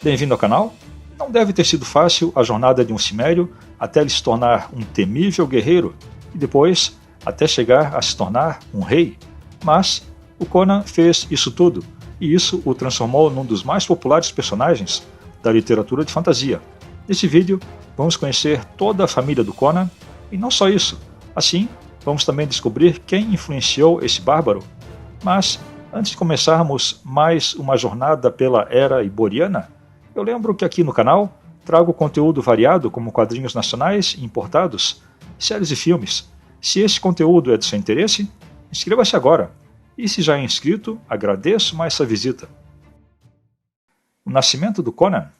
Bem-vindo ao canal. Não deve ter sido fácil a jornada de um cimério até ele se tornar um temível guerreiro e depois até chegar a se tornar um rei. Mas o Conan fez isso tudo e isso o transformou num dos mais populares personagens da literatura de fantasia. Nesse vídeo vamos conhecer toda a família do Conan e não só isso. Assim, vamos também descobrir quem influenciou esse bárbaro. Mas antes de começarmos mais uma jornada pela era iboriana, eu lembro que aqui no canal trago conteúdo variado como quadrinhos nacionais e importados, séries e filmes. Se esse conteúdo é de seu interesse, inscreva-se agora. E se já é inscrito, agradeço mais essa visita. O nascimento do Conan.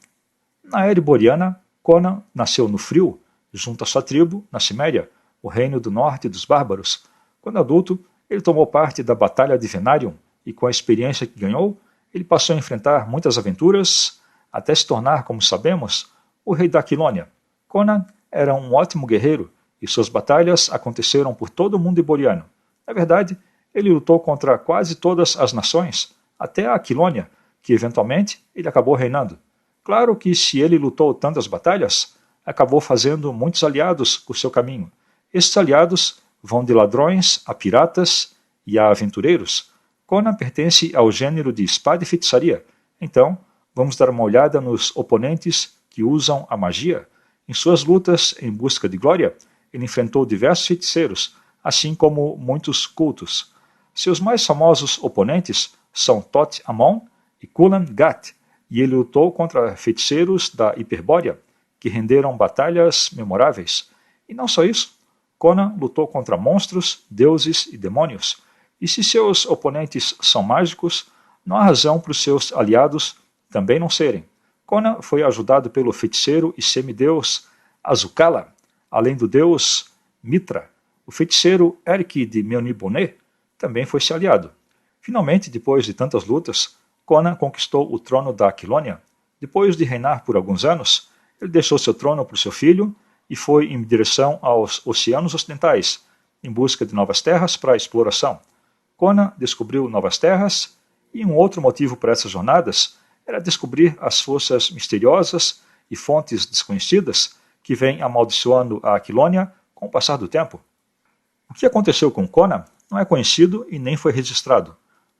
Na era iboriana, Conan nasceu no frio, junto à sua tribo, na Ciméria, o reino do norte dos bárbaros. Quando adulto, ele tomou parte da Batalha de Venarium e, com a experiência que ganhou, ele passou a enfrentar muitas aventuras, até se tornar, como sabemos, o rei da Aquilônia. Conan era um ótimo guerreiro e suas batalhas aconteceram por todo o mundo iboriano. Na verdade, ele lutou contra quase todas as nações, até a Aquilônia, que eventualmente ele acabou reinando. Claro que se ele lutou tantas batalhas, acabou fazendo muitos aliados por seu caminho. Esses aliados vão de ladrões a piratas e a aventureiros. Conan pertence ao gênero de espada e feitiçaria, então vamos dar uma olhada nos oponentes que usam a magia. Em suas lutas em busca de glória, ele enfrentou diversos feiticeiros, assim como muitos cultos. Seus mais famosos oponentes são Thoth Amon e Culann Gath, e ele lutou contra feiticeiros da Hiperbórea, que renderam batalhas memoráveis. E não só isso, Conan lutou contra monstros, deuses e demônios. E se seus oponentes são mágicos, não há razão para os seus aliados também não serem. Conan foi ajudado pelo feiticeiro e semideus Azukala, além do deus Mitra. O feiticeiro Eric de Meuniboné também foi seu aliado. Finalmente, depois de tantas lutas, Conan conquistou o trono da Aquilônia. Depois de reinar por alguns anos, ele deixou seu trono para o seu filho e foi em direção aos oceanos ocidentais, em busca de novas terras para a exploração. Conan descobriu novas terras e um outro motivo para essas jornadas era descobrir as forças misteriosas e fontes desconhecidas que vêm amaldiçoando a Aquilônia com o passar do tempo. O que aconteceu com Conan não é conhecido e nem foi registrado.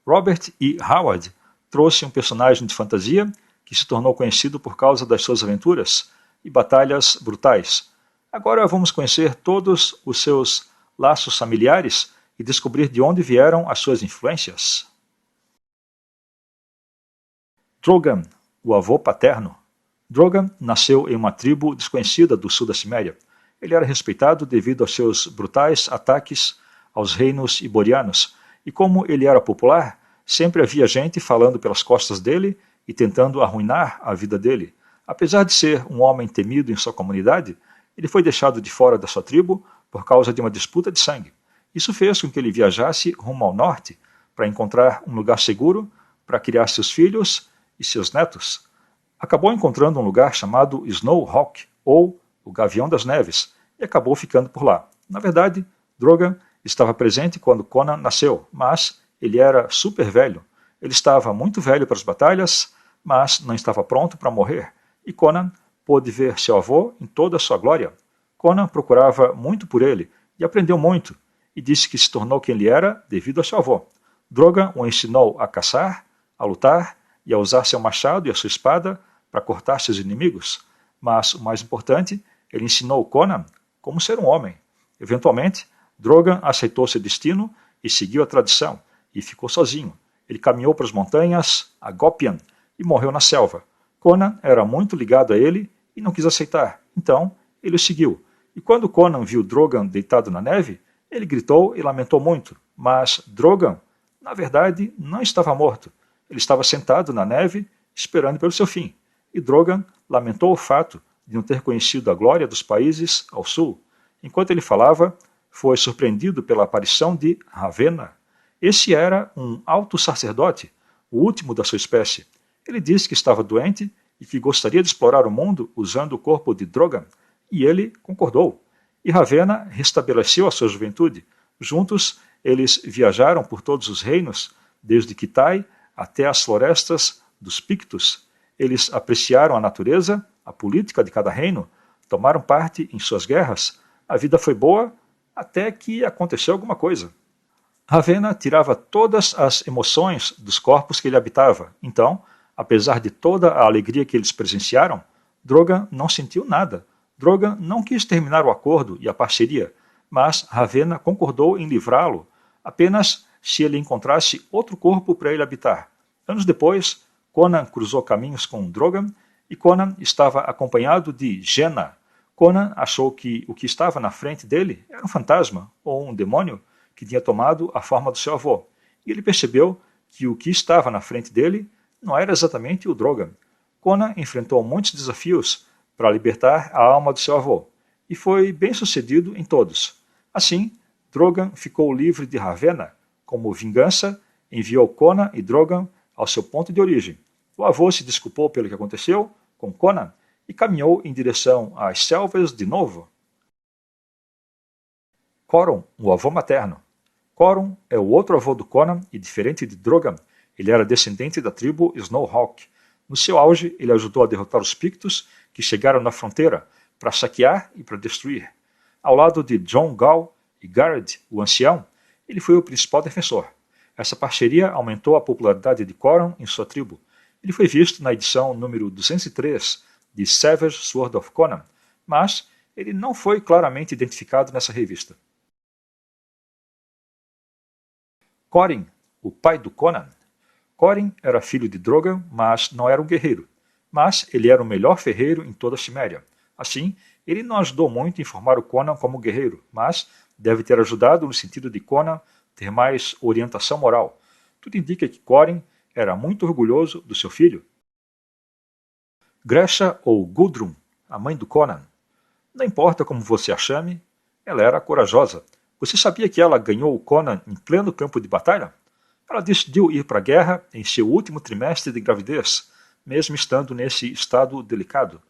Robert E. Howard trouxe um personagem de fantasia que se tornou conhecido por causa das suas aventuras e batalhas brutais. Agora vamos conhecer todos os seus laços familiares e descobrir de onde vieram as suas influências. Drogon, o avô paterno. Drogon nasceu em uma tribo desconhecida do sul da Ciméria. Ele era respeitado devido aos seus brutais ataques aos reinos iborianos, e como ele era popular, sempre havia gente falando pelas costas dele e tentando arruinar a vida dele. Apesar de ser um homem temido em sua comunidade, ele foi deixado de fora da sua tribo por causa de uma disputa de sangue. Isso fez com que ele viajasse rumo ao norte para encontrar um lugar seguro para criar seus filhos e seus netos. Acabou encontrando um lugar chamado Snowhawk, ou o Gavião das Neves, e acabou ficando por lá. Na verdade, Drogon estava presente quando Conan nasceu, mas ele era super velho. Ele estava muito velho para as batalhas, mas não estava pronto para morrer. E Conan pôde ver seu avô em toda a sua glória. Conan procurava muito por ele e aprendeu muito, e disse que se tornou quem ele era devido ao seu avô. Drogon o ensinou a caçar, a lutar e a usar seu machado e a sua espada para cortar seus inimigos. Mas o mais importante, ele ensinou Conan como ser um homem. Eventualmente, Drogon aceitou seu destino e seguiu a tradição, e ficou sozinho. Ele caminhou para as montanhas, a Gopyan, e morreu na selva. Conan era muito ligado a ele e não quis aceitar, então ele o seguiu. E quando Conan viu Drogon deitado na neve, ele gritou e lamentou muito, mas Drogon, na verdade, não estava morto. Ele estava sentado na neve, esperando pelo seu fim. E Drogon lamentou o fato de não ter conhecido a glória dos países ao sul. Enquanto ele falava, foi surpreendido pela aparição de Ravenna. Esse era um alto sacerdote, o último da sua espécie. Ele disse que estava doente e que gostaria de explorar o mundo usando o corpo de Drogon, e ele concordou. E Ravenna restabeleceu a sua juventude. Juntos, eles viajaram por todos os reinos, desde Kitai até as florestas dos Pictos. Eles apreciaram a natureza, a política de cada reino, tomaram parte em suas guerras. A vida foi boa até que aconteceu alguma coisa. Ravenna tirava todas as emoções dos corpos que ele habitava. Então, apesar de toda a alegria que eles presenciaram, Drogon não sentiu nada. Drogon não quis terminar o acordo e a parceria, mas Ravenna concordou em livrá-lo apenas se ele encontrasse outro corpo para ele habitar. Anos depois, Conan cruzou caminhos com Drogon e Conan estava acompanhado de Jenna. Conan achou que o que estava na frente dele era um fantasma ou um demônio que tinha tomado a forma do seu avô. E ele percebeu que o que estava na frente dele não era exatamente o Drogon. Conan enfrentou muitos desafios para libertar a alma do seu avô, e foi bem sucedido em todos. Assim, Drogon ficou livre de Ravenna. Como vingança, enviou Conan e Drogon ao seu ponto de origem. O avô se desculpou pelo que aconteceu com Conan e caminhou em direção às selvas de novo. Coron, o avô materno. Coron é o outro avô do Conan e, diferente de Drogon, ele era descendente da tribo Snowhawk. No seu auge, ele ajudou a derrotar os Pictos, que chegaram na fronteira para saquear e para destruir. Ao lado de Jon Gall e Garred, o ancião, ele foi o principal defensor. Essa parceria aumentou a popularidade de Coron em sua tribo. Ele foi visto na edição número 203 de Savage Sword of Conan, mas ele não foi claramente identificado nessa revista. Corin, o pai do Conan. Corin era filho de Drogon, mas não era um guerreiro. Mas ele era o melhor ferreiro em toda a Ciméria. Assim, ele não ajudou muito em formar o Conan como guerreiro, mas deve ter ajudado no sentido de Conan ter mais orientação moral. Tudo indica que Corin era muito orgulhoso do seu filho. Gresha ou Gudrun, a mãe do Conan. Não importa como você a chame, ela era corajosa. Você sabia que ela ganhou o Conan em pleno campo de batalha? Ela decidiu ir para a guerra em seu último trimestre de gravidez, mesmo estando nesse estado delicado.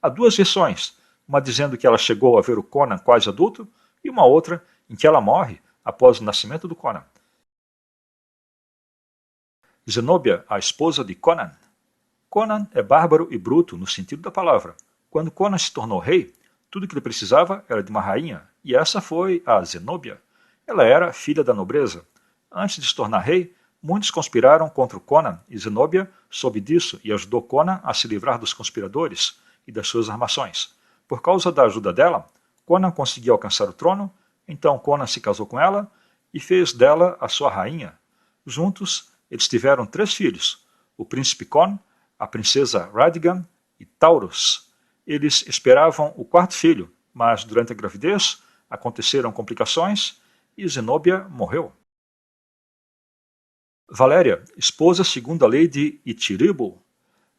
Há duas versões, uma dizendo que ela chegou a ver o Conan quase adulto e uma outra em que ela morre após o nascimento do Conan. Zenobia, a esposa de Conan. Conan é bárbaro e bruto no sentido da palavra. Quando Conan se tornou rei, tudo que ele precisava era de uma rainha, e essa foi a Zenobia. Ela era filha da nobreza. Antes de se tornar rei, muitos conspiraram contra o Conan, e Zenobia soube disso e ajudou Conan a se livrar dos conspiradores e das suas armações. Por causa da ajuda dela, Conan conseguiu alcançar o trono, então Conan se casou com ela e fez dela a sua rainha. Juntos, eles tiveram 3 filhos, o príncipe Con, a princesa Radigan e Taurus. Eles esperavam o 4º filho, mas durante a gravidez aconteceram complicações e Zenobia morreu. Valéria, esposa segundo a lei de Ichiribu.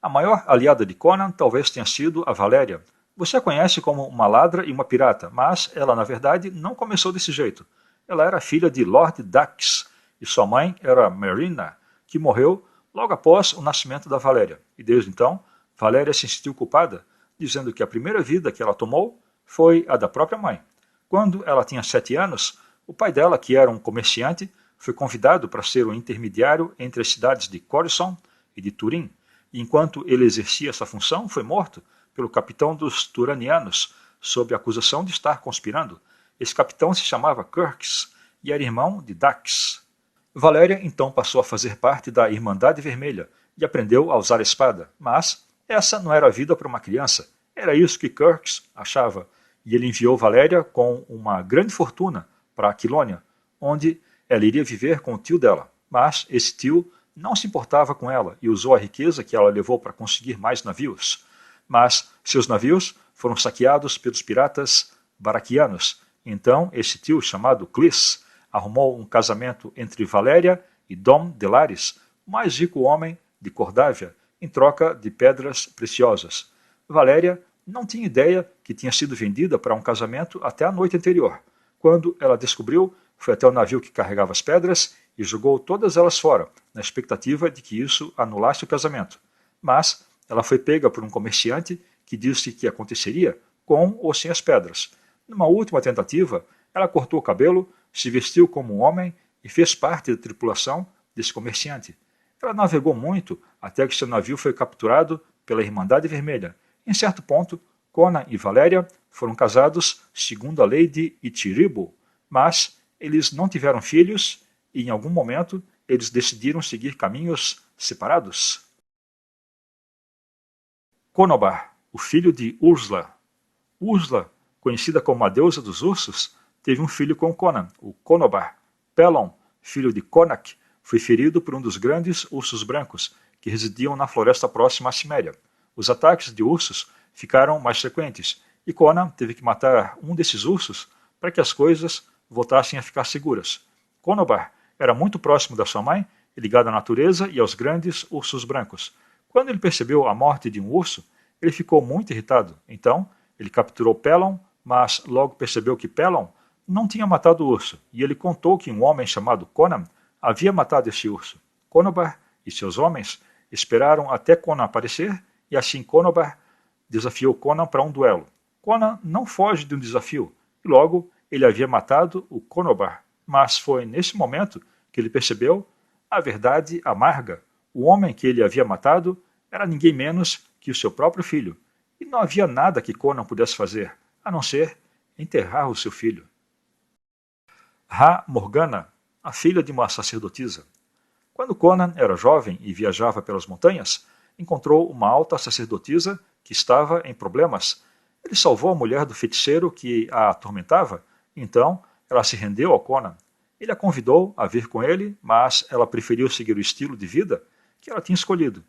A maior aliada de Conan talvez tenha sido a Valéria. Você a conhece como uma ladra e uma pirata, mas ela na verdade não começou desse jeito. Ela era filha de Lord Dax e sua mãe era Marina, que morreu logo após o nascimento da Valéria. E desde então, Valéria se sentiu culpada, dizendo que a primeira vida que ela tomou foi a da própria mãe. Quando ela tinha 7 anos, o pai dela, que era um comerciante, foi convidado para ser o intermediário entre as cidades de Coruscant e de Turin, e enquanto ele exercia essa função, foi morto pelo capitão dos Turanianos, sob a acusação de estar conspirando. Esse capitão se chamava Kirks e era irmão de Dax. Valéria então passou a fazer parte da Irmandade Vermelha e aprendeu a usar a espada, mas essa não era a vida para uma criança. Era isso que Kirks achava, e ele enviou Valéria com uma grande fortuna para Aquilônia, onde ela iria viver com o tio dela. Mas esse tio não se importava com ela e usou a riqueza que ela levou para conseguir mais navios. Mas seus navios foram saqueados pelos piratas baraquianos. Então esse tio, chamado Clis, arrumou um casamento entre Valéria e Dom Delaris, o mais rico homem de Cordávia, em troca de pedras preciosas. Valéria não tinha ideia que tinha sido vendida para um casamento até a noite anterior. Quando ela descobriu, foi até o navio que carregava as pedras e jogou todas elas fora, na expectativa de que isso anulasse o casamento. Mas ela foi pega por um comerciante que disse que aconteceria com ou sem as pedras. Numa última tentativa, ela cortou o cabelo, se vestiu como um homem e fez parte da tripulação desse comerciante. Ela navegou muito até que seu navio foi capturado pela Irmandade Vermelha. Em certo ponto, Conan e Valéria foram casados segundo a lei de Itiribo, mas eles não tiveram filhos e, em algum momento, eles decidiram seguir caminhos separados. Conobar, o filho de Ursula. Ursula, conhecida como a deusa dos ursos, teve um filho com Conan, o Conobar. Pelon, filho de Conac, foi ferido por um dos grandes ursos brancos, que residiam na floresta próxima à Ciméria. Os ataques de ursos ficaram mais frequentes, e Conan teve que matar um desses ursos para que as coisas voltassem a ficar seguras. Conobar era muito próximo da sua mãe e ligado à natureza e aos grandes ursos brancos. Quando ele percebeu a morte de um urso, ele ficou muito irritado. Então, ele capturou Pelon, mas logo percebeu que Pelon não tinha matado o urso, e ele contou que um homem chamado Conan havia matado esse urso. Conobar e seus homens esperaram até Conan aparecer, e assim Conobar desafiou Conan para um duelo. Conan não foge de um desafio, e logo ele havia matado o Conobar, mas foi nesse momento que ele percebeu a verdade amarga. O homem que ele havia matado era ninguém menos que o seu próprio filho, e não havia nada que Conan pudesse fazer, a não ser enterrar o seu filho. Rá Morgana, a filha de uma sacerdotisa. Quando Conan era jovem e viajava pelas montanhas, encontrou uma alta sacerdotisa que estava em problemas. Ele salvou a mulher do feiticeiro que a atormentava, então ela se rendeu ao Conan. Ele a convidou a vir com ele, mas ela preferiu seguir o estilo de vida que ela tinha escolhido.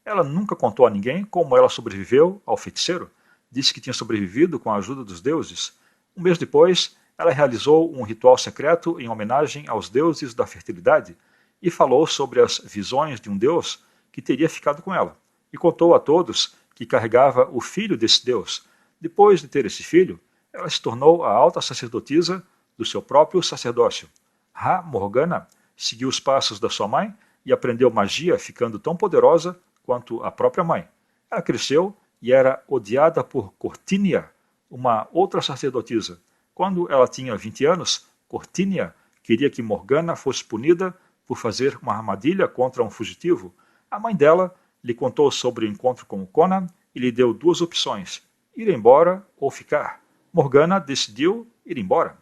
Ela nunca contou a ninguém como ela sobreviveu ao feiticeiro. Disse que tinha sobrevivido com a ajuda dos deuses. Um mês depois, ela realizou um ritual secreto em homenagem aos deuses da fertilidade e falou sobre as visões de um deus que teria ficado com ela. E contou a todos que carregava o filho desse deus. Depois de ter esse filho, ela se tornou a alta sacerdotisa do seu próprio sacerdócio. Rá Morgana seguiu os passos da sua mãe e aprendeu magia ficando tão poderosa quanto a própria mãe. Ela cresceu e era odiada por Cortínia, uma outra sacerdotisa. Quando ela tinha 20 anos, Cortínia queria que Morgana fosse punida por fazer uma armadilha contra um fugitivo. A mãe dela lhe contou sobre o encontro com Conan e lhe deu duas opções: ir embora ou ficar. Morgana decidiu ir embora.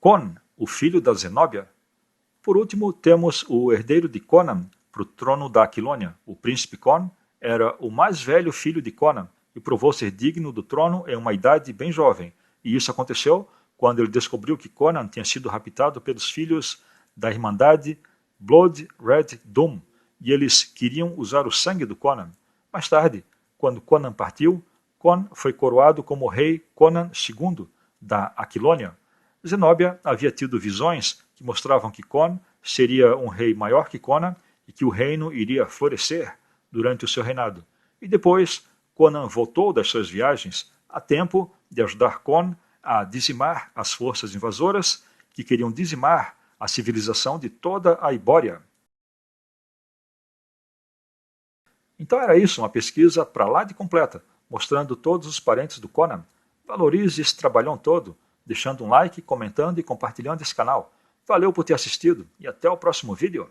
Con, o filho da Zenóbia. Por último, temos o herdeiro de Conan para o trono da Aquilônia. O príncipe Con era o mais velho filho de Conan e provou ser digno do trono em uma idade bem jovem. E isso aconteceu quando ele descobriu que Conan tinha sido raptado pelos filhos da Irmandade Blood Red Doom, e eles queriam usar o sangue do Conan. Mais tarde, quando Conan partiu, Con foi coroado como rei Conan II da Aquilônia. Zenóbia havia tido visões que mostravam que Con seria um rei maior que Conan e que o reino iria florescer durante o seu reinado. E depois, Conan voltou das suas viagens a tempo de ajudar Con a dizimar as forças invasoras que queriam dizimar a civilização de toda a Ibória. Então era isso, uma pesquisa para lá de completa, mostrando todos os parentes do Conan. Valorize esse trabalhão todo, deixando um like, comentando e compartilhando esse canal. Valeu por ter assistido e até o próximo vídeo.